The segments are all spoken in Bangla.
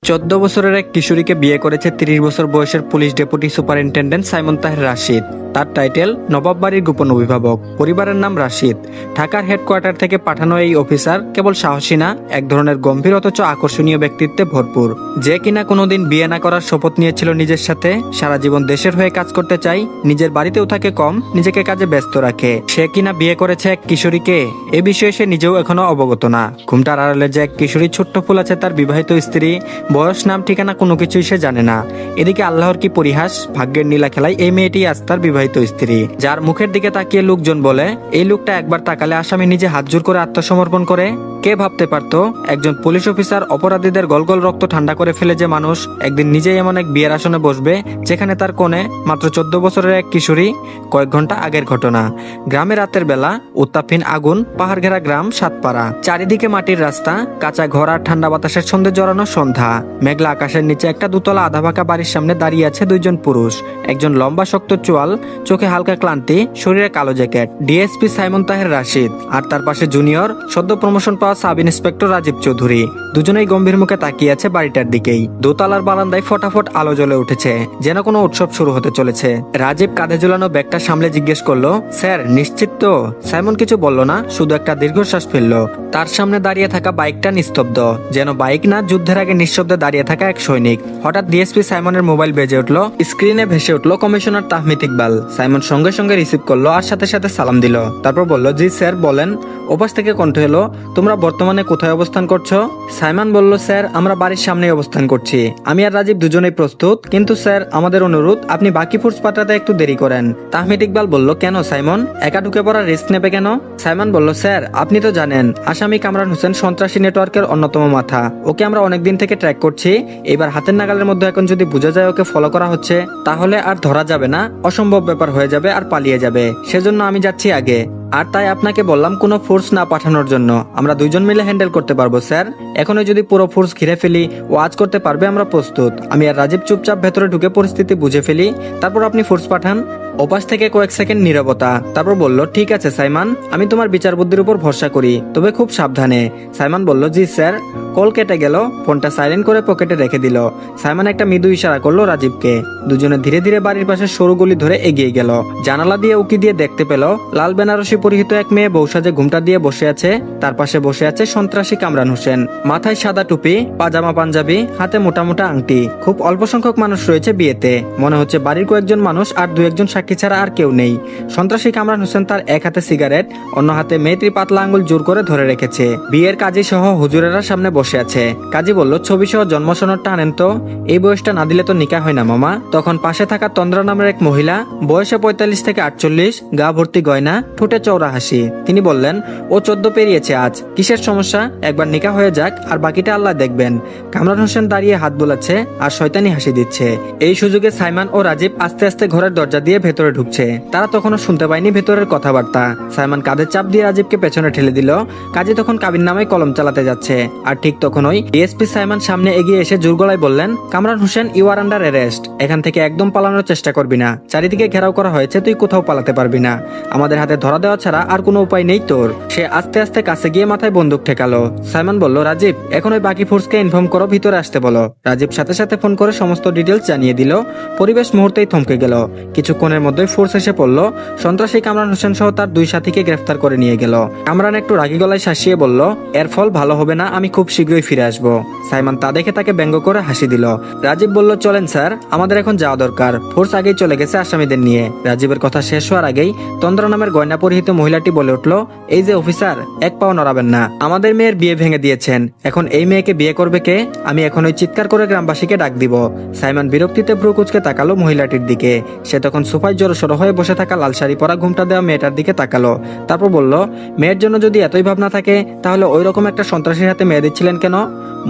14 বছরের এক কিশোরীকে বিয়ে করেছে 30 বছর বয়সের police deputy superintendent Simon Taher Rashid. তার টাইটেল নবাব বাড়ির গোপন অভিভাবক। পরিবারের নাম রাশিদ। ঢাকার হেডকোয়ার্টার থেকে পাঠানো এই অফিসার কেবল সাহসী না, এক ধরনের গম্ভীর অথচ আকর্ষণীয় ব্যক্তিত্বে ভরপুর। যে কিনা কোনোদিন বিয়ে না করার শপথ নিয়েছিল নিজের সাথে, সারা জীবন দেশের হয়ে কাজ করতে চাই, নিজের বাড়িতেও থাকে কম, নিজেকে কাজে ব্যস্ত রাখে। সে কিনা বিয়ে করেছে এক কিশোরীকে, এ বিষয়ে সে নিজেও এখনো অবগত না। ঘুমটার আড়ালে যে এক কিশোরী ছোট্ট ফুল আছে তার বিবাহিত স্ত্রী, বয়স নাম ঠিকানা কোনো কিছুই সে জানে না। এদিকে আল্লাহর কি পরিহাস, ভাগ্যের নীলা খেলায় এই মেয়েটি আজ তার বিবাহিত স্ত্রী, যার মুখের দিকে তাকিয়ে লোকজন বলে এই লোকটা একবার তাকালে আসামি নিজে হাত জোর করে আত্মসমর্পণ করে। কে ভাবতে পারতো একজন পুলিশ অফিসার অপরাধীদের গলগল রক্ত ঠান্ডা করে ফেলে যে মানুষ একদিন নিজেই এমন এক বিয়ের আসনে বসবে যেখানে তার কোণে মাত্র 14 বছরের এক কিশোরী। কয়েক ঘন্টা আগের ঘটনা। গ্রামে রাতের বেলা উত্তাপহীন আগুন, পাহাড় ঘেরা গ্রাম সাতপাড়া, চারিদিকে মাটির রাস্তা, কাঁচা ঘর আর ঠান্ডা বাতাসের ছন্দে জড়ানো সন্ধ্যা। মেঘলা আকাশের নিচে একটা দুতলা আধা ভাঙা বাড়ির সামনে দাঁড়িয়ে আছে দুইজন পুরুষ। একজন লম্বা শক্ত চোয়াল, চোখে হালকা ক্লান্তি, শরীরে কালো জ্যাকেট, ডিএসপি সাইমন তাহের রাশিদ। আর তার পাশে জুনিয়র সদ্য প্রমোশন পাওয়া সাব ইন্সপেক্টর রাজীব চৌধুরী। দুজনেই গম্ভীর মুখে তাকিয়ে আছে বাড়িটার দিকেই। দোতলার বারান্দায় ফটাফট আলো জ্বলে উঠেছে, যেন কোনো উৎসব শুরু হতে চলেছে। রাজীব কাঁধে ঝুলানো ব্যাগটা সামলে জিজ্ঞেস করলো, স্যার নিশ্চিত তো? সাইমন কিছু বলল না, শুধু একটা দীর্ঘশ্বাস ফেললো। তার সামনে দাঁড়িয়ে থাকা বাইকটা নিস্তব্ধ, যেন বাইক না, যুদ্ধের আগে নিঃশব্দে দাঁড়িয়ে থাকা এক সৈনিক। হঠাৎ ডিএসপি সাইমনের মোবাইল বেজে উঠলো, স্ক্রিনে ভেসে উঠলো কমিশনার তাহমিদ ইকবাল। সাইমন সঙ্গে সঙ্গে রিসিভ করলো আর সাথে সাথে সালাম দিল। তারপর বলল, জি স্যার বলেন। ওপাশ থেকে কণ্ঠ এলো, তোমরা বর্তমানে কোথায় অবস্থান করছো? সাইমন বলল, স্যার আমরা বাড়ির সামনে অবস্থান করছি। আমি আর রাজীব দুজনেই প্রস্তুত, কিন্তু স্যার আমাদের অনুরোধ আপনি বাকি ফোর্স পাঠাতে একটু দেরি করেন। তাহমিদ ইকবাল বলল, কেন সাইমন, একা ঢুকে পড়ার রিস্ক নেবে কেন? সাইমন বলল, স্যার আপনি তো জানেন আসামি কামরান হোসেন সন্ত্রাসী নেটওয়ার্কের অন্যতম মাথা। ওকে আমরা অনেকদিন থেকে ট্র্যাক করছি। এবার হাতের নাগালের মধ্যে এখন যদি বোঝা যায় ওকে ফলো করা হচ্ছে, তাহলে আর ধরা যাবে না, অসম্ভব ব্যাপার হয়ে যাবে আর পালিয়ে যাবে। সেজন্য আমি যাচ্ছি আগে। আর তাই আপনাকে বললাম কোনো ফোর্স না পাঠানোর জন্য। আমরা দুইজন মিলে হ্যান্ডেল করতে পারবো স্যার। এখনই যদি পুরো ফোর্স ঘিরে ফেলি ও আজ করতে পারবে, আমরা প্রস্তুত। আমি আর রাজীব চুপচাপ ভেতরে ঢুকে পরিস্থিতি বুঝে ফেলি, তারপর আপনি ফোর্স পাঠান। ওপাশ থেকে কয়েক সেকেন্ড নীরবতা, তারপর বলল, ঠিক আছে সাইমন, আমি তোমার বিচার বুদ্ধির উপর ভরসা করি, তবে খুব সাবধানে। সাইমন বলল, জি স্যার। কল কেটে গেল, ফোনটা সাইলেন্ট করে পকেটে রেখে দিল। সাইমন একটা মৃদু ইশারা করলো রাজীবকে। দুজনে ধীরে ধীরে বাড়ির পাশে সরু গলি ধরে এগিয়ে গেল। জানালা দিয়ে উকি দিয়ে দেখতে পেল লাল বেনারসি পরিহিত এক মেয়ে বউ সাজে ঘুমটা দিয়ে বসে আছে। তার পাশে বসে আছে সন্ত্রাসী কামরান হোসেন। মাথায় সাদা টুপি, পাজামা পাঞ্জাবি, হাতে মোটা মোটা আংটি। খুব অল্প সংখ্যক মানুষ রয়েছে বিয়েতে। মনে হচ্ছে বাড়ির কয়েকজন মানুষ আর দু একজন সাক্ষী ছাড়া আর কেউ নেই। সন্ত্রাসী কামরান হোসেন তার এক হাতে সিগারেট, অন্য হাতে মেয়েটির পাতলা আঙ্গুল জোর করে ধরে রেখেছে। বিয়ের কাজী সহ হুজুরেরা সামনে বসে আছে। কাজী বলল, ছবি সহ জন্ম সনদটা আনেন তো। এই বয়সটা না দিলে তো নিকা হয় না মামা। তখন পাশে থাকা তন্দ্রা নামের এক মহিলা, বয়সে 45 থেকে 48, গা ভর্তি গয়না, ঠোঁটে চওড়া হাসি। তিনি বললেন, ও 14 পেরিয়েছে আজ, কিসের সমস্যা? একবার নিকা হয়ে যাক আর বাকিটা আল্লাহ দেখবেন। কামরান হোসেন দাঁড়িয়ে হাত বোলাচ্ছে আর শয়তানি হাসি দিচ্ছে। এই সুযোগে সাইমন ও রাজীব আস্তে আস্তে ঘরের দরজা দিয়ে ভেতরে ঢুকছে। তারা তখনও শুনতে পায়নি ভেতরের কথাবার্তা। সাইমন কাঁধে চাপ দিয়ে রাজীবকে পেছনে ঠেলে দিল। কাজী তখন কাবিন নামায় কলম চালাতে যাচ্ছে। আর ঠিক তখনই ডিএসপি সাইমন সামনে এগিয়ে এসে জোর গলায় বললেন, Kamran Hossain you are under arrest. এখান থেকে একদম পালানোর চেষ্টা করবি না। চারিদিকে ঘেরাও করা হয়েছে, তুই কোথাও পালাতে পারবি না। আমাদের হাতে ধরা দেওয়া ছাড়া আর কোনো উপায় নেই তোর। সে আস্তে আস্তে কাছে গিয়ে মাথায় বন্দুক ঠেকালো। সাইমন বলল, রাজীব এখন ওই বাকি ফোর্সকে ইনফর্ম করো, ভিতরে আসতে বলো। রাজীব সাথে সাথে ফোন করে সমস্ত ডিটেলস জানিয়ে দিল। পরিবেশ মুহূর্তেই থমকে গেল। কিছুক্ষণের মধ্যেই ফোর্স এসে পড়ল। সন্ত্রাসী কামরান হোসেন সহ তার দুই সাথীকে গ্রেফতার করে নিয়ে গেল। কামরান একটু রাগী গলায় শাসিয়ে বলল, এর ফল ভালো হবে না, আমি খুব শীঘ্রই ফিরে আসবো। সাইমন তা দেখে তাকে ব্যঙ্গ করে হাসি দিল। রাজীব বলল, চলেন স্যার, আমাদের এখন যাওয়া দরকার। ফোর্স আগেই চলে গেছে আসামিদের নিয়ে। রাজীবের কথা শেষ হওয়ার আগেই তন্দ্রা নামের গয়না পরিহিত মহিলাটি বলে উঠল, এই যে অফিসার, এক পাও নড়াবেন না। আমাদের মেয়ের বিয়ে ভেঙে দিয়েছেন, এখন এই মেয়েকে বিয়ে করবে কে? আমি এখন ওই চিৎকার করে গ্রামবাসীকে ডাক দিব। সাইমন বিরক্তিতে ভ্রু কুঁচকে তাকালো মহিলাটির দিকে। সে তখন সোফায় জড়সড় হয়ে বসে থাকা লাল শাড়ি পরা ঘুমটা দেওয়া মেয়েটার দিকে তাকালো। তারপর বলল, মেয়ের জন্য যদি এতই ভাবনা থাকে তাহলে ওই রকম একটা সন্ত্রাসীর হাতে মেয়ে দিচ্ছিলেন কেন?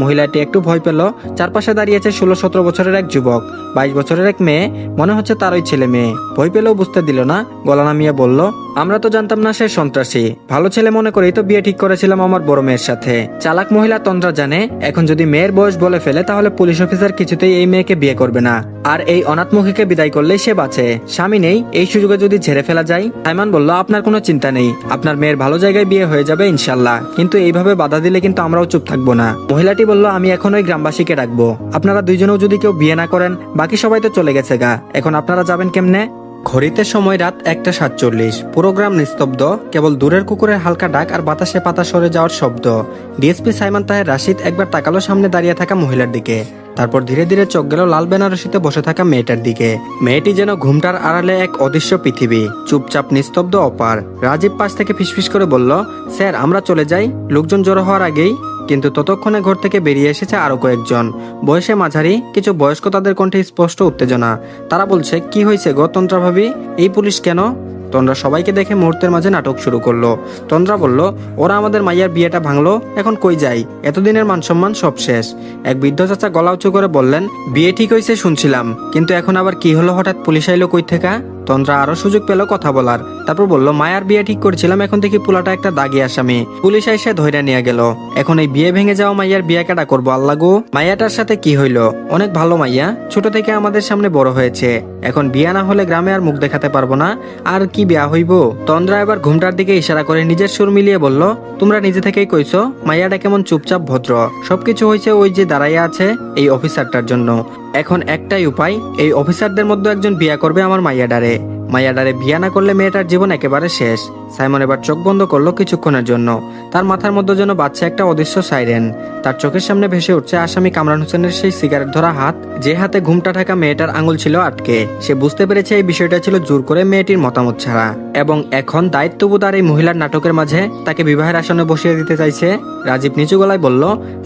মহিলাটি একটু ভয় পেল। চারপাশে দাঁড়িয়েছে 16-17 বছরের এক যুবক, 22 বছরের এক মেয়ে, মনে হচ্ছে তারই ছেলে মেয়ে। ভয় পেলেও বুঝতে দিল না, গলা নামিয়ে বলল, আমরা তো জানতাম জানতাম না সে সন্ত্রাসী। ভালো ছেলে মনে করেই তো বিয়ে ঠিক করেছিলাম আমার বড় মেয়ের সাথে। চালাক মহিলা তন্দ্রা জানে এখন যদি মেয়ের বয়স বলে ফেলে তাহলে পুলিশ অফিসার কিছুতেই এই মেয়েকে বিয়ে করবে না, আর এই অনাথমুখীকে বিদায় করলেই সে বাঁচে। স্বামী নেই, এই সুযোগে যদি ঝেড়ে ফেলা যায়। সাইমন বলল, আপনার কোনো চিন্তা নেই, আপনার মেয়ের ভালো জায়গায় বিয়ে হয়ে যাবে ইনশাল্লাহ, কিন্তু এইভাবে বাধা দিলে কিন্তু আমরাও চুপ থাকবো না। মহিলাটি বলল, আমি এখন ওই গ্রামবাসীকে ডাকবো। আপনারা দুইজনেও যদি কেউ বিয়ে না করেন, বাকি সবাই তো চলে গেছে গা, এখন আপনারা যাবেন কেমনে? ঘড়িতে সময় রাত 1:47। পুরো গ্রাম নিস্তব্ধ, কেবল দূরের কুকুরের হালকা ডাক আর বাতাসে পাতা সরে যাওয়ার শব্দ। ডিএসপি সাইমন তাহের রাশিদ একবার তাকালো সামনে দাঁড়িয়ে থাকা মহিলার দিকে, তারপর ধীরে ধীরে চোখ গেল লাল বেনারসিতে বসে থাকা মেয়েটার দিকে। মেয়েটি যেন ঘুমটার আড়ালে এক অদৃশ্য পৃথিবী, চুপচাপ নিস্তব্ধ অপার। রাজীব পাশ থেকে ফিসফিস করে বলল, স্যার আমরা চলে যাই, লোকজন জড়ো হওয়ার আগেই। কিন্তু ততক্ষণে ঘর থেকে বেরিয়ে এসেছে আরো কয়েকজন, বয়সে মাঝারি, কিছু বয়স্ক। তাদের কণ্ঠে স্পষ্ট উত্তেজনা। তারা বলছে, কি হয়েছে গো তন্দ্রা ভাবি, এই পুলিশ কেন? তন্দ্রা সবাইকে দেখে মুহূর্তের মাঝে নাটক শুরু করলো। তন্দ্রা বলল, ওরা আমাদের মাইয়ার বিয়েটা ভাঙলো, এখন কই যাই? এতদিনের মান সম্মান সব শেষ। এক বৃদ্ধ চাচা গলা উঁচু করে বললেন, বিয়ে ঠিক হয়েছে শুনছিলাম, কিন্তু এখন আবার কি হলো, হঠাৎ পুলিশ আইলো কই থেকে? তন্দ্রা আরো সুযোগ পেল কথা বলার, তারপর বলল, মায়ার বিয়ে ঠিক করেছিলাম, এখন থেকে পোলাটা একটা দাগি আসামি, পুলিশ এসে ধইরা নিয়ে গেল। এখন এই বিয়ে ভেঙে যাওয়া মাইয়ার বিয়ে কেটা করবো আল্লাহ গো? মাইয়াটার সাথে কি হইলো? অনেক ভালো মাইয়া, ছোট থেকে আমাদের সামনে বড় হয়েছে, এখন বিয়া না হলে গ্রামে আর মুখ দেখাতে পারবো না, আর কি বিয়া হইব? তন্দ্রা এবার ঘুমটার দিকে ইশারা করে নিজের সুর মিলিয়ে বলল, তোমরা নিজে থেকেই কইছো মাইয়াটা কেমন চুপচাপ ভদ্র, সবকিছু হয়েছে ওই যে দাঁড়াইয়া আছে এই অফিসারটার জন্য। এখন একটাই উপায়, এই অফিসারদের মধ্যে একজন বিয়া করবে আমার মাইয়াডারে। মাইয়াডারে বিয়া না করলে মেয়েটার জীবন একেবারে শেষ। সাইমন এবার চোখ বন্ধ করলো কিছুক্ষণের জন্য। তার মাথার মধ্যে যেন বাজছে একটা অদৃশ্য সাইরেন। তার চোখের সামনে ভেসে উঠছে আসামি কামরান হোসেনের সেই সিগারেট ধরা হাত, যে হাতে ঘুমটা ঢাকা মেয়েটার আঙুল ছিল আটকে। সে বুঝতে পেরেছে এই বিষয়টা ছিল জোর করে মেয়েটির মতামত ছাড়া, এবং এখন দায়িত্ববোধ আর এই মহিলার নাটকের মাঝে তাকে বিবাহের আসনে বসিয়ে দিতে চাইছে। রাজীব নিচু গলায় বলল,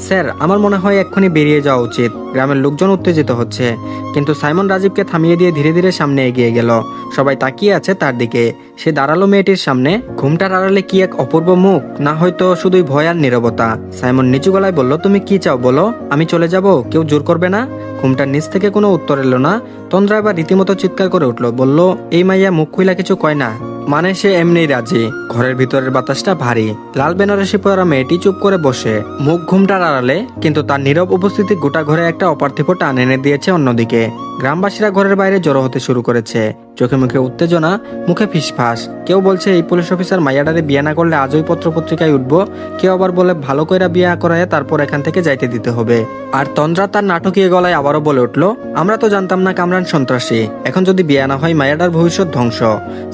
স্যার আমার মনে হয় এক্ষুনি বেরিয়ে যাওয়া উচিত, গ্রামের লোকজন উত্তেজিত হচ্ছে। কিন্তু সাইমন রাজীবকে থামিয়ে দিয়ে ধীরে ধীরে সামনে এগিয়ে গেল। সবাই তাকিয়ে আছে তার দিকে। সে দাঁড়ালো মেয়েটির সামনে, ঘুমটার আড়ালে কি এক অপূর্ব মুখ, না হয়তো শুধুই ভয় আর নীরবতা। সাইমন নিচু গলায় বলল, তুমি কি চাও বলো, আমি চলে যাব, কেউ জোর করবে না? ঘুমটার নিচ থেকে কোনো উত্তর এলো না। তন্দ্রা এবার রীতিমতো চিৎকার করে উঠলো, বলল, এই মাইয়া মুখ খুইলা কিছু কয় না, মানে সে এমনি রাজি। ঘরের ভিতরের বাতাসটা ভারী। লাল বেনারসি পরা মেয়েটি চুপ করে বসে, মুখ ঘুমটার আড়ালে, কিন্তু তার নীরব উপস্থিতি গোটা ঘরে একটা অপার্থিব টান এনে দিয়েছে অন্যদিকে। গ্রামবাসীরা ঘরের বাইরে জড়ো হতে শুরু করেছে, চোখে মুখে উত্তেজনা, মুখে ফিসফাস। কেউ বলছে এই পুলিশ অফিসার মাইয়াডারে বিয়ে না করলে আজই পত্র পত্রিকায় উঠবো, কেউ আবার বলে ভালো কইরা বিয়ে করায় তারপর এখান থেকে যাইতে দিতে হবে। আর তন্দ্রা তার নাটকীয় গলায় আবারও বলে উঠলো, আমরা তো জানতাম না কামরান সন্ত্রাসী, এখন যদি বিয়ে না হয় মাইয়াডার ভবিষ্যৎ ধ্বংস।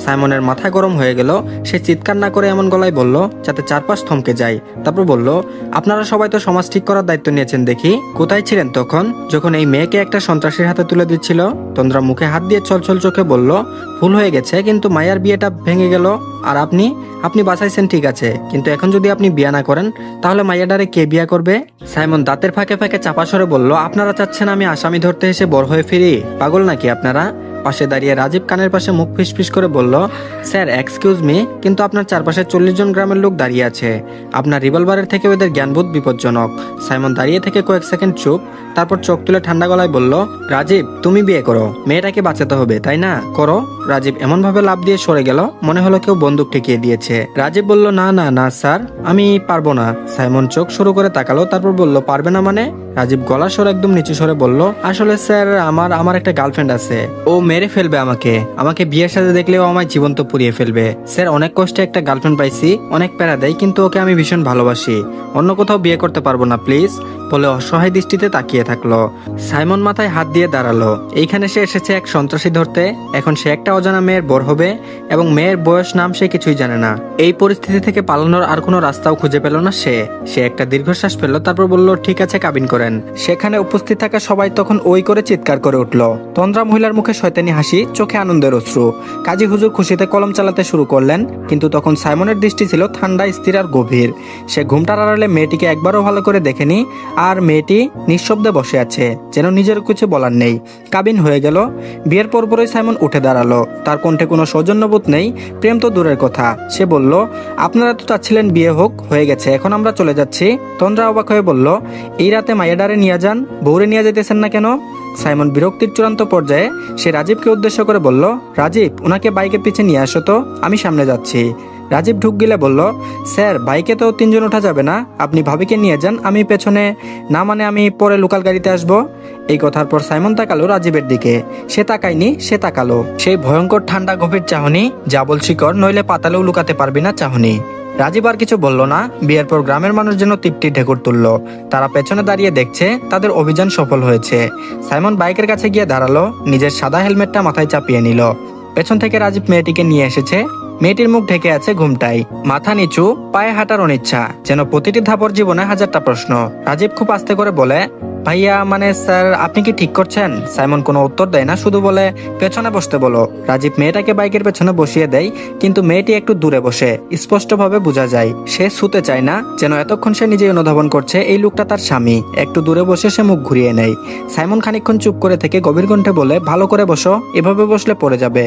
সাইমনের মাথা গরম হয়ে গেল। সে চিৎকার না করে এমন গলায় বলল যাতে চারপাশ থমকে যায়। তারপর বলল, আপনারা সবাই তো সমাজ ঠিক করার দায়িত্ব নিয়েছেন দেখি, কোথায় ছিলেন তখন যখন এই মেয়েকে একটা সন্ত্রাসীর হাতে তুলে দিচ্ছিল? তন্দ্রা মুখে হাত দিয়ে ছলছল চোখে বলল, ভুল হয়ে গেছে, কিন্তু মায়ার বিয়েটা ভেঙে গেল। আর আপনি বাঁচাইছেন ঠিক আছে, কিন্তু এখন যদি আপনি বিয়ে না করেন তাহলে মাইয়াডারে কে বিয়ে করবে? সাইমন দাঁতের ফাঁকে ফাঁকে চাপা স্বরে বলল, আপনারা চাচ্ছেন আমি আসামি ধরতে এসে বড় হয়ে ফিরি? পাগল নাকি আপনারা? পাশে দাঁড়িয়ে রাজীব কানের পাশে মুখ ফিসফিস করে বলল, স্যার এক্সকিউজ মি, কিন্তু আপনার চারপাশে 40 জন গ্রামের লোক দাঁড়িয়ে আছে, আপনার রিভলভারের থেকে ওদের জ্ঞানবোধ বিপজ্জনক। সাইমন দাঁড়িয়ে থেকে কয়েক সেকেন্ড চুপ, তারপর চোখ তুলে ঠান্ডা গলায় বলল, রাজীব তুমি বিয়ে করো, মেয়েটাকে বাঁচাতে হবে তাই না, করো। রাজীব এমন ভাবে লাফ দিয়ে সরে গেল মনে হলো কেউ বন্দুক ঠেকিয়ে দিয়েছে। রাজীব বলল, না না না স্যার, আমি পারবো না। সাইমন চোখ শুরু করে তাকালো, তারপর বলল, পারবে না মানে? রাজীব গলার স্বর একদম নিচু স্বরে বলল, আসলে স্যার আমার একটা গার্লফ্রেন্ড আছে, ও মেরে ফেলবে আমাকে বিয়ের সাথে দেখলেও আমায় জীবন্ত পুড়িয়ে ফেলবে। স্যার অনেক কষ্টে একটা গার্লফ্রেন্ড পাইছি, অনেক প্যারা দেয়, কিন্তু ওকে আমি ভীষণ ভালোবাসি, অন্য কোথাও বিয়ে করতে পারবো না প্লিজ, বলে অসহায় দৃষ্টিতে তাকিয়ে থাকলো। সাইমন মাথায় হাত দিয়ে দাঁড়ালো। এইখানে সে এসেছে এক সন্ত্রাসী ধরতে, এখন সে একটা অজানা মেয়ের বর হবে, এবং মেয়ের বয়স নাম সে কিছুই জানে না। এই পরিস্থিতি থেকে পালানোর আর কোনো রাস্তাও খুঁজে পেল না সে একটা দীর্ঘশ্বাস ফেললো, তারপর বলল, ঠিক আছে কাবিন করেন। সেখানে উপস্থিত থাকা সবাই তখন ওই করে চিৎকার করে উঠলো। তন্দ্রা মহিলার মুখে শয়তানি হাসি, চোখে আনন্দের অশ্রু। কাজী হুজুর খুশিতে কলম চালাতে শুরু করলেন, কিন্তু তখন সাইমনের দৃষ্টি ছিল ঠান্ডা, স্থির আর গভীর। সে ঘুমটার আড়ালে মেয়েটিকে একবারও ভালো করে দেখেনি, আর মেয়েটি নিঃশব্দে বসে আছে, যেন নিজের কিছু বলার নেই। কাবিন হয়ে গেল। বিয়ের পরপরই সাইমন উঠে দাঁড়ালো। তার কণ্ঠে কোনো সৌজন্যবোধ নেই, প্রেম তো দূরের কথা। সে বলল, আপনারা তো চাচ্ছিলেন বিয়ে হোক, হয়ে গেছে, এখন আমরা চলে যাচ্ছি। তন্দ্রা অবাক হয়ে বলল, এই রাতে মাইয়াডারে নিয়ে যান, বউরে নিয়ে যেতেছেন না কেন? সাইমন বিরক্তির চূড়ান্ত পর্যায়ে। সে রাজীবকে উদ্দেশ্য করে বলল, রাজীব ওনাকে বাইকের পিছে নিয়ে আসো তো, আমি সামনে যাচ্ছি। রাজীব ঢুক গিলে বলল, স্যার বাইকে তো 3 জন ওঠা যাবে না, আপনি ভাবিকে নিয়ে যান, আমি পেছনে, না মানে আমি পরে লোকাল গাড়িতে আসবো। এই কথার পর সাইমন তাকালো রাজীবের দিকে। সে তাকায়নি, সে তাকালো সেই ভয়ঙ্কর ঠান্ডা গভীর চাহনি, যা বল শিকড় নইলে পাতালেও লুকাতে পারবি না চাহনি। রাজীব আর কিছু বলল না। বিয়ের পর গ্রামের মানুষ যেন তৃপ্তির ঢেকুর তুলল। তারা পেছনে দাঁড়িয়ে দেখছে তাদের অভিযান সফল হয়েছে। সাইমন বাইকের কাছে গিয়ে দাঁড়ালো, নিজের সাদা হেলমেটটা মাথায় চাপিয়ে নিল। পেছন থেকে রাজীব মেয়েটিকে নিয়ে এসেছে। মেয়েটির মুখ ঢেকে আছে ঘুমটাই, মাথা নিচু, পায়ে হাঁটার অনিচ্ছা, যেন প্রতিটি ধাপর জীবনে হাজারটা প্রশ্ন। রাজীব খুব আস্তে করে বলে, ভাইয়া মানে স্যার আপনি কি ঠিক করছেন? সাইমন কোনো উত্তর দেয় না, শুধু বলে, পেছনে বসতে বলো। রাজীব মেয়েটাকে বাইকের পেছনে বসিয়ে দেয়, কিন্তু মেয়েটি একটু দূরে বসে। স্পষ্টভাবে বোঝা যায় সে শুতে চায় না, যেন এতক্ষণ সে নিজেই অনুধাবন করছে এই লোকটা তার স্বামী। একটু দূরে বসে সে মুখ ঘুরিয়ে নেয়। সাইমন খানিকক্ষণ চুপ করে থেকে গভীর কণ্ঠে বলে, ভালো করে বসো, এভাবে বসলে পড়ে যাবে।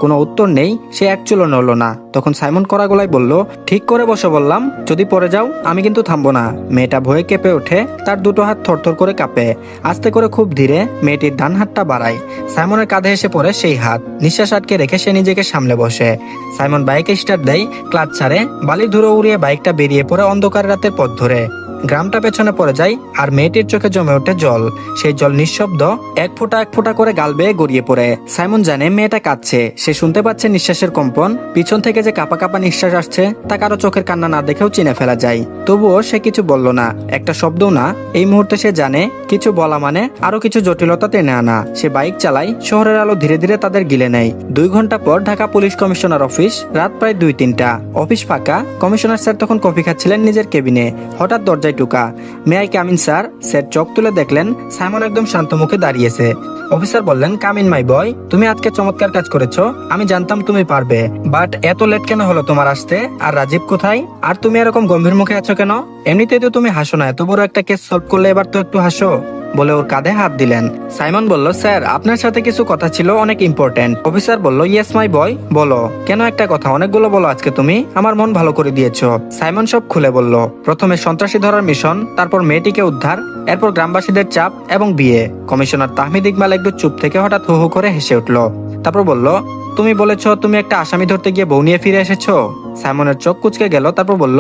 কোনো উত্তর নেই, সে এক চুলো নড়ল না। তখন সাইমন কড়া গলায় বলল, ঠিক করে বসো বললাম, যদি পড়ে যাও আমি কিন্তু থামবো না। মেয়েটা ভয়ে কেঁপে ওঠে, তার দুটো হাত থরথর করে কাঁপে। আস্তে করে খুব ধীরে মেয়েটির ডান হাতটা বাড়ায়। সাইমনের কাঁধে এসে পড়ে সেই হাত। নিঃশ্বাস আটকে রেখে সে নিজেকে সামলে বসে। সাইমন বাইকে স্টার্ট দেয়, ক্লাচ ছাড়ে, বালির ধুলো উড়িয়ে বাইকটা বেরিয়ে পড়ে অন্ধকার রাতের পথ ধরে। গ্রামটা পেছনে পড়ে যায়, আর মেয়েটির চোখে জমে ওঠে জল। সেই জল নিঃশব্দ এক ফোঁটা এক ফোঁটা করে গাল বেয়ে গড়িয়ে পড়ে। সাইমন জানে মেয়েটা কাঁদছে, সে শুনতে পাচ্ছে নিঃশ্বাসের কম্পন। পিছন থেকে যে কাপা কাপা নিঃশ্বাস আসছে তা কারো চোখের কান্না না দেখেও চিনে ফেলা যায়। তবুও সে কিছু বলল না, একটা শব্দও না। এই মুহূর্তে সে জানে কিছু বলা মানে আরো কিছু জটিলতা টেনে আনা। সে বাইক চালায়, শহরের আলো ধীরে ধীরে তাদের গিলে নেয়। 2 ঘন্টা পর ঢাকা পুলিশ কমিশনার অফিস, রাত প্রায় 2-3টা। অফিস ফাঁকা। কমিশনার স্যার তখন কফি খাচ্ছিলেন নিজের কেবিনে। হঠাৎ দরজায় টুকা, may I come in sir? Sir চোখ তুলে দেখলেন সাইমন একদম শান্ত মুখে দাঁড়িয়েছে। অফিসার বললেন, কামিন মাই বয়, তুমি আজকে চমৎকার কাজ করেছো, আমি জানতাম তুমি পারবে, বাট এত লেট কেন হলো তোমার আসতে? আর রাজীব কোথায়? আর তুমি এরকম গম্ভীর মুখে আছো কেন? এমনিতেই তো তুমি হাসো না, এত বড় একটা কেস সলভ করলে এবার তো একটু হাসো, বলে ওর কাঁধে হাত দিলেন। সাইমন বলল, স্যার আপনার সাথে কিছু কথা ছিল, অনেক ইম্পর্টেন্ট। অফিসার বলল, ইয়েস মাই বয়, বলো। কেন একটা কথা? অনেকগুলো বলো আজকে তুমি, আমার মন ভালো করে দিয়েছো। সাইমন সব খুলে বলল। প্রথমে সন্ত্রাসী ধরার মিশন, তারপর মেয়েটিকে উদ্ধার, এরপর গ্রামবাসীদের চাপ এবং বিয়ে। কমিশনার তাহমিদ ইকবাল একটু চুপ থেকে হঠাৎ হু হু করে হেসে উঠল। তারপর বলল, তুমি বলেছো তুমি একটা আসামি ধরতে গিয়ে বউ নিয়ে ফিরে এসেছো। সাইমনের চোখ কুচকে গেল। তারপর বলল,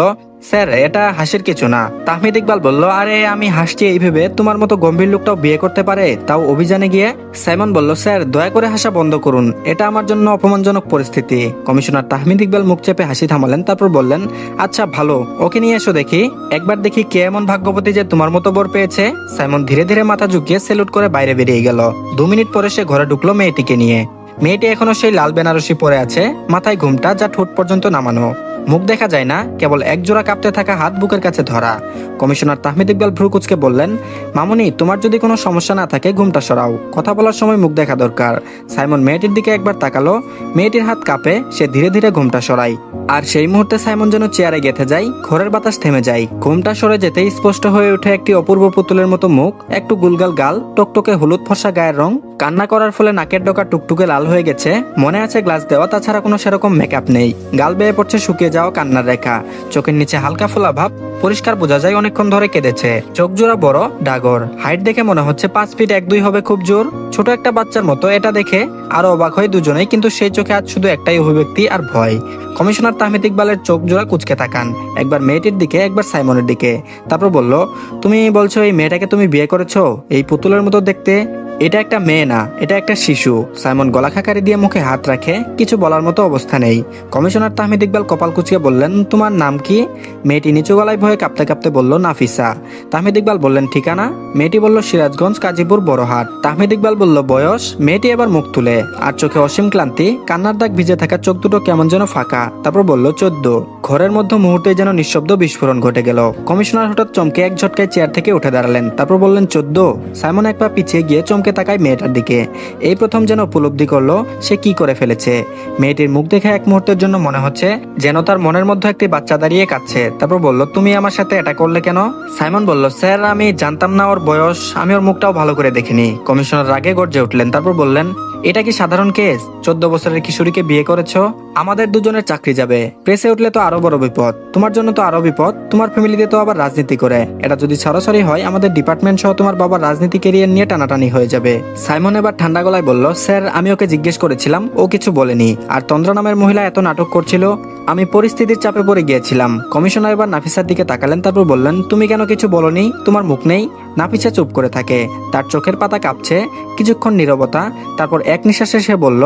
স্যার এটা হাসির কিছু না। তাহমিদ ইকবাল বলল, আরে আমি হাসছি এই ভেবে তোমার মতো গম্ভীর লোকটাও বিয়ে করতে পারে, তাও অভিযানে গিয়ে। সাইমন বলল, স্যার দয়া করে হাসা বন্ধ করুন, এটা আমার জন্য অপমানজনক পরিস্থিতি। কমিশনার তাহমিদ ইকবাল মুখ চেপে হাসি থামালেন। তারপর বললেন, আচ্ছা ভালো, ওকে নিয়ে এসো দেখি, একবার দেখি কে এমন ভাগ্যবতী যে তোমার মতো বর পেয়েছে। সাইমন ধীরে ধীরে মাথা ঝুঁকিয়ে সেলুট করে বাইরে বেরিয়ে গেল। 2 মিনিট পরে সে ঘরে ঢুকলো মেয়েটিকে নিয়ে। মেয়েটি এখনো সেই লাল বেনারসি পরে আছে, মাথায় ঘুমটা যা ঠোঁট পর্যন্ত নামানো। মুখ দেখা যায় না, কেবল একজোড়া কাঁপতে থাকা হাত বুকের কাছে ধরা। কমিশনার তাহমিদ ইকবাল ভ্রু কুচকে বললেন, মামুনি তোমার যদি কোনো সমস্যা না থাকে ঘুমটা সরাও, কথা বলার সময় মুখ দেখা দরকার। সাইমন মেয়েটির দিকে একবার তাকালো, মেয়েটির হাত কাঁপে, সে ধীরে ধীরে ঘুমটা সরায়। আর সেই মুহূর্তে সাইমন যেন চেয়ারে গেঁথে যায়, ঘরের বাতাস থেমে যায়। ঘুমটা সরে যেতেই স্পষ্ট হয়ে ওঠে একটি অপূর্ব পুতুলের মতো মুখ, একটু গুলগাল গাল, টকটকে হলুদ ফর্সা গায়ের রং, কান্না করার ফলে নাকের ডগা টুকটুকে লাল হয়ে গেছে, মনে আছে গ্লাস দেওয়া, তাছাড়া কোনো সেরকম মেকআপ নেই। গাল বেয়ে পড়ছে শুকিয়ে যাওয়া কান্নার রেখা, চোখের নিচে হালকা ফোলা ভাব, পরিষ্কার বোঝা যায় অনেকক্ষণ ধরে কেঁদেছে। চোখ জোড়া বড়, ডাগর, হাইট দেখে মনে হচ্ছে 5 ফিট 1-2 হবে খুব জোর, ছোট একটা বাচ্চার মতো। এটা দেখে আরো অবাক হয় দুজনেই, কিন্তু সেই চোখে আজ শুধু একটাই অভিব্যক্তি, আর ভয়। কমিশনার তাহমিদ ইকবালের চোখ জোড়া কুচকে তাকান, একবার মেয়েটির দিকে একবার সাইমনের দিকে। তারপর বলল, তুমি বলছো এই মেয়েটাকে তুমি বিয়ে করেছো? এই পুতুলের মতো দেখতে। এটা একটা মেয়ে না, এটা একটা শিশু। সাইমন গলা খাকারি দিয়ে মুখে হাত রাখে, কিছু বলার মতো অবস্থা নেই। কমিশনার তাহমিদ ইকবাল কপাল কুচিয়ে বললেন, তোমার নাম কি? মেয়েটি নিচু গলায় ভয়ে কাঁপতে কাঁপতে বলল, নাফিসা। তাহমিদ ইকবাল বললেন, ঠিকানা? মেয়েটি বলল, সিরাজগঞ্জ, কাজীপুর, বড়হাট। তাহমিদ ইকবাল বলল, বয়স? মেয়েটি এবার মুখ তুলে, আর চোখে অসীম ক্লান্তি, কান্নার দাগ ভিজে থাকা চোখ দুটো কেমন যেন ফাঁকা। তারপর বলল, 14। ঘরের মধ্যে মুহূর্তে যেন নিঃশব্দ বিস্ফোরণ ঘটে গেল। কমিশনার হঠাৎ চমকে এক ঝটকায় চেয়ার থেকে উঠে দাঁড়ালেন। তারপর বললেন, 14? সাইমন এক পা পিছিয়ে গিয়ে চমকে তাকায় মেয়েটার দিকে। এই প্রথম যেন উপলব্ধি করলো সে কি করে ফেলেছে। মেয়েটির মুখ দেখে এক মুহূর্তের জন্য মনে হচ্ছে যেন তার মনের মধ্যে একটি বাচ্চা দাঁড়িয়ে কাঁদছে। তারপর বলল, তুমি আমার সাথে এটা করলে কেন? সাইমন বলল, স্যার আমি জানতাম না ওর বয়স, আমি ওর মুখটাও ভালো করে দেখিনি। কমিশনার রাগে গর্জে উঠলেন। তারপর বললেন, এটা কি সাধারণ কেস? 14 বছরের কিশোরীকে বিয়ে করেছো? আমাদের দুজনের চাকরি যাবে, প্রেসে উঠলে তো আরো বড় বিপদ, তোমার জন্য তো আরো বিপদ, তোমার ফ্যামিলিতে তো আবার রাজনীতি করে, এটা যদি সরাসরি হয় আমাদের ডিপার্টমেন্ট সহ তোমার বাবার রাজনীতি ক্যারিয়ার নিয়ে টানাটানি হয়ে যাবে। সাইমন এবার ঠান্ডা গলায় বলল, স্যার আমি ওকে জিজ্ঞেস করেছিলাম, ও কিছু বলেনি। আর তন্দ্র নামের মহিলা এত নাটক করছিল, আমি পরিস্থিতির চাপে পড়ে গিয়েছিলাম। কমিশনার এবার নাফিসার দিকে তাকালেন, তারপর বললেন, তুমি কেন কিছু বলনি? তোমার মুখ নেই? নাফিসা চুপ করে থাকে, তার চোখের পাতা কাঁপছে। কিছুক্ষণ নীরবতা, তারপর এক নিঃশ্বাসে সে বলল,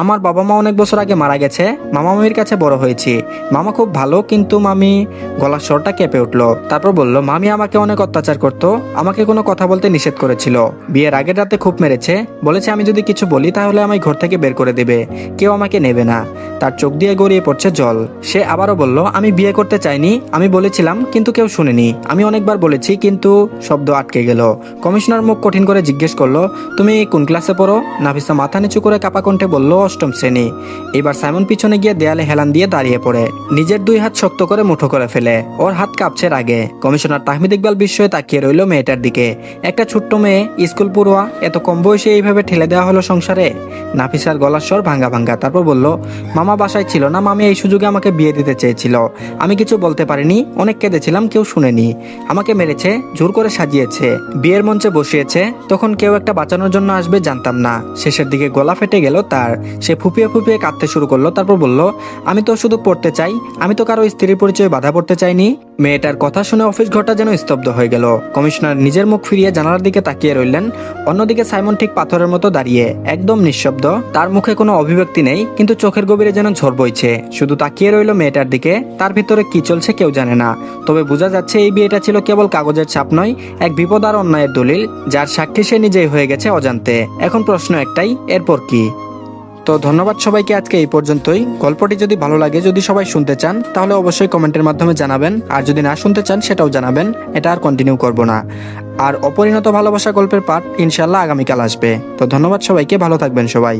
আমার বাবা মা অনেক বছর আগে মারা গেছে, মামা মামির কাছে বড় হয়েছি। মামা খুব ভালো, কিন্তু মামি। গলার স্বরটা কেঁপে উঠলো। তারপর বলল, মামি আমাকে অনেক অত্যাচার করতো, আমাকে কোনো কথা বলতে নিষেধ করেছিল, বিয়ের আগের রাতে খুব মেরেছে, বলেছে আমি যদি কিছু বলি তাহলে আমায় ঘর থেকে বের করে দেবে, কেউ আমাকে নেবে না। তার চোখ দিয়ে গড়িয়ে পড়ছে জল। সে আবারও বলল, আমি বিয়ে করতে চাইনি, আমি বলেছিলাম কিন্তু কেউ শুনেনি, আমি অনেকবার বলেছি কিন্তু। শব্দ আটকে গেল। কমিশনার মুখ কঠিন করে জিজ্ঞেস করলো, তুমি কোন ক্লাসে পড়ো? নাফিসা মাথা নিচু করে কাপা কণ্ঠে বলল, 8ম শ্রেণী। এবার সাইমন পিছনে গিয়ে দেয়ালে হেলান দিয়ে দাঁড়িয়ে পড়ে, নিজের 2 হাত শক্ত করে মুঠো করে ফেলে। ওর হাত কাঁপছে রাগে। কমিশনার তাহমিদ ইকবাল বিস্ময়ে তাকিয়ে রইল মেয়েটার দিকে। একটা ছোট্ট মেয়ে, স্কুল পড়ুয়া, এত কম বয়সে এইভাবে ঠেলে দেওয়া হলো সংসারে। নাফিসার গলার স্বর ভাঙ্গা ভাঙ্গা। তারপর বলল, মামা বাসায় ছিল না, মামি এই সুযোগে আমাকে বিয়ে দিতে চেয়েছিল, আমি কিছু বলতে পারিনি, অনেক কেঁদেছিলাম, কেউ শুনেনি, আমাকে মেরেছে, জোর করে সাজিয়েছে, বিয়ের মঞ্চে বসিয়েছে, তখন কেউ একটা বাঁচানোর জন্য আসবে জানতাম না। শেষের দিকে গলা ফেটে গেল তার। সে ফুপিয়ে ফুপিয়ে কাঁদতে শুরু করলো। তারপর বলল, আমি তো শুধু পড়তে চাই, আমি তো কারো স্ত্রীর পরিচয়ে বাধা পড়তে চাইনি। মেয়েটার কথা শুনে অফিস ঘরটা যেন স্তব্ধ হয়ে গেল। কমিশনার নিজের মুখ ফিরিয়ে জানালার দিকে তাকিয়ে রইলেন। অন্যদিকে সাইমন ঠিক পাথরের মতো দাঁড়িয়ে, একদম নিঃশব্দ। তার মুখে কোনো অভিব্যক্তি নেই, কিন্তু চোখের গভীরে যেন ঝড় বইছে। শুধু তাকিয়ে রইল মেয়েটার দিকে। তার ভিতরে কি চলছে কেউ জানে না, তবে বোঝা যাচ্ছে এই বিয়েটা ছিল কেবল কাগজের ছাপ নয়, এক বিপদ আর অন্যায়ের দলিল, যার সাক্ষী সে নিজেই হয়ে গেছে অজান্তে। এখন প্রশ্ন একটাই, এরপর কি? তো ধন্যবাদ সবাইকে, আজকে এই পর্যন্তই। গল্পটি যদি ভালো লাগে, যদি সবাই শুনতে চান, তাহলে অবশ্যই কমেন্টের মাধ্যমে জানাবেন। আর যদি না শুনতে চান সেটাও জানাবেন, এটা আর কন্টিনিউ করব না। আর অপরিণত ভালোবাসা গল্পের পার্ট ইনশাল্লাহ আগামীকাল আসবে। তো ধন্যবাদ সবাইকে, ভালো থাকবেন সবাই।